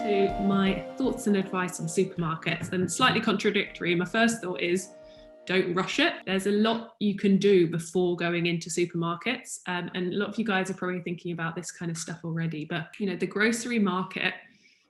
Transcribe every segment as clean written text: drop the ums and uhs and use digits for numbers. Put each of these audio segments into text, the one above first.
to my thoughts and advice on supermarkets, and slightly contradictory. My first thought is don't rush it. There's a lot you can do before going into supermarkets, and a lot of you guys are probably thinking about this kind of stuff already, but the grocery market,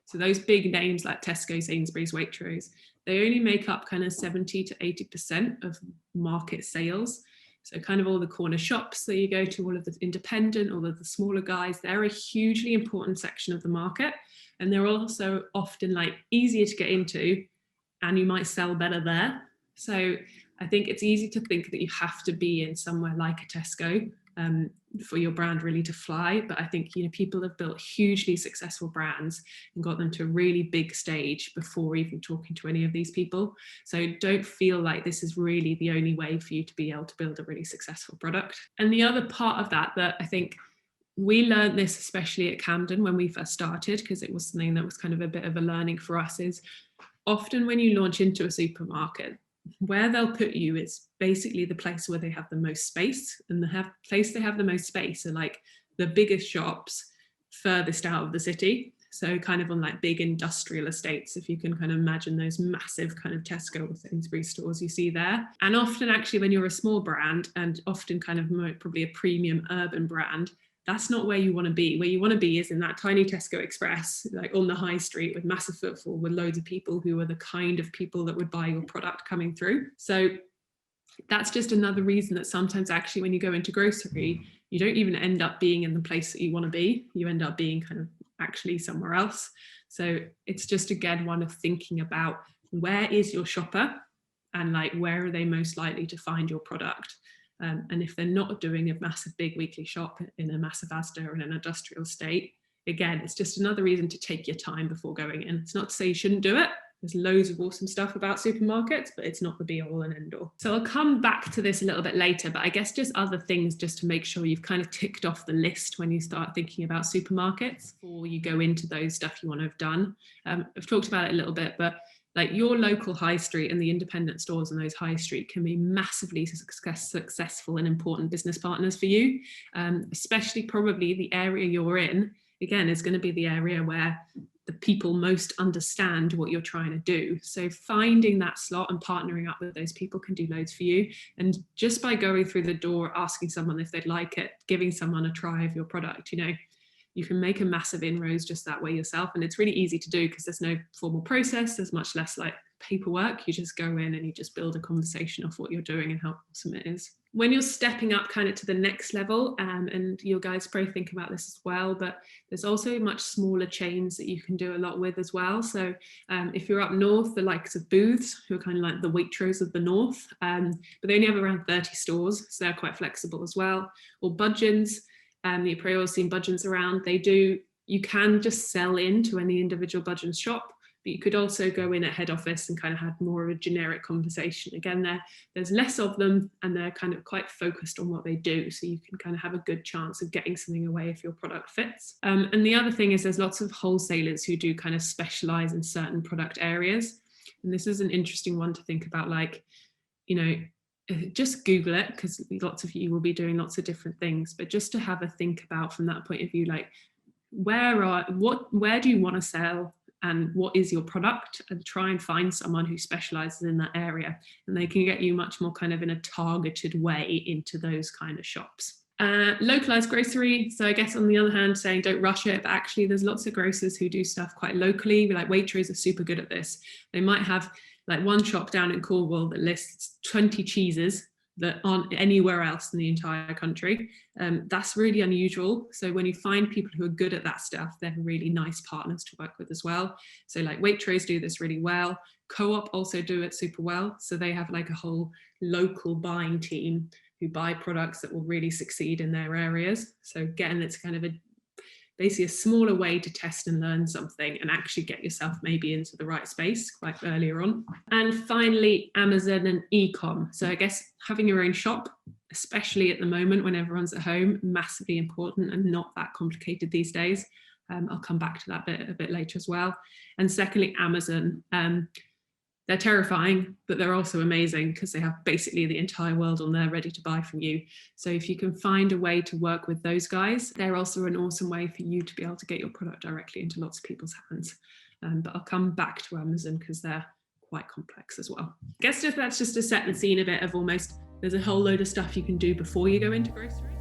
so those big names like Tesco, Sainsbury's, Waitrose, they only make up kind of 70 to 80% of market sales. So kind of all the corner shops that you go to, all of the independent, all of the smaller guys, they're a hugely important section of the market. And they're also often like easier to get into, and you might sell better there. So I think it's easy to think that you have to be in somewhere like a Tesco for your brand really to fly. But I think, people have built hugely successful brands and got them to a really big stage before even talking to any of these people. So don't feel like this is really the only way for you to be able to build a really successful product. And the other part of that I think we learned this, especially at Camden when we first started, because it was something that was kind of a bit of a learning for us, is often when you launch into a supermarket, where they'll put you is basically the place where they have the most space, and the place they have the most space are like the biggest shops furthest out of the city. So kind of on like big industrial estates, if you can kind of imagine those massive kind of Tesco or Sainsbury's stores you see there. And often actually when you're a small brand, and often kind of probably a premium urban brand, that's not where you want to be. Where you want to be is in that tiny Tesco Express, like on the high street with massive footfall, with loads of people who are the kind of people that would buy your product coming through. So that's just another reason that sometimes actually when you go into grocery, you don't even end up being in the place that you want to be. You end up being kind of actually somewhere else. So it's just, again, one of thinking about where is your shopper and like where are they most likely to find your product. And if they're not doing a massive big weekly shop in a massive Asda or in an industrial estate, again, it's just another reason to take your time before going in. It's not to say you shouldn't do it. There's loads of awesome stuff about supermarkets, but it's not the be all and end all. So I'll come back to this a little bit later, but I guess just other things just to make sure you've kind of ticked off the list when you start thinking about supermarkets before you go into those stuff you want to have done. I've talked about it a little bit, but like your local high street and the independent stores in those high street can be massively successful and important business partners for you, especially probably the area you're in, again, is going to be the area where the people most understand what you're trying to do. So finding that slot and partnering up with those people can do loads for you. And just by going through the door, asking someone if they'd like it, giving someone a try of your product, you can make a massive inroads just that way yourself. And it's really easy to do because there's no formal process. There's much less like paperwork. You just go in and you just build a conversation of what you're doing and how awesome it is. When you're stepping up kind of to the next level, and you guys probably think about this as well, but there's also much smaller chains that you can do a lot with as well. So if you're up north, the likes of Booths, who are kind of like the Waitrose of the north, but they only have around 30 stores, so they're quite flexible as well. Or Budgeons. You've probably all seen Budgeons around. You can just sell into any individual Budgeons shop, but you could also go in at head office and kind of have more of a generic conversation. Again, there's less of them and they're kind of quite focused on what they do. So you can kind of have a good chance of getting something away if your product fits. And the other thing is there's lots of wholesalers who do kind of specialize in certain product areas. And this is an interesting one to think about, like, just Google it, because lots of you will be doing lots of different things, but just to have a think about from that point of view, like where do you want to sell and what is your product, and try and find someone who specializes in that area, and they can get you much more kind of in a targeted way into those kind of shops. Localized grocery. So I guess on the other hand, saying don't rush it, but actually there's lots of grocers who do stuff quite locally. Like Waitrose are super good at this. They might have like one shop down in Cornwall that lists 20 cheeses that aren't anywhere else in the entire country. That's really unusual. So when you find people who are good at that stuff, they're really nice partners to work with as well. So like Waitrose do this really well. Co-op also do it super well. So they have like a whole local buying team who buy products that will really succeed in their areas. So again, it's kind of basically a smaller way to test and learn something and actually get yourself maybe into the right space quite earlier on. And finally, Amazon and e-com. So I guess having your own shop, especially at the moment when everyone's at home, massively important and not that complicated these days. I'll come back to that a bit later as well. And secondly, Amazon. They're terrifying, but they're also amazing because they have basically the entire world on there ready to buy from you. So if you can find a way to work with those guys, they're also an awesome way for you to be able to get your product directly into lots of people's hands. but I'll come back to Amazon because they're quite complex as well. I guess if that's just to set the scene a bit of almost, there's a whole load of stuff you can do before you go into groceries.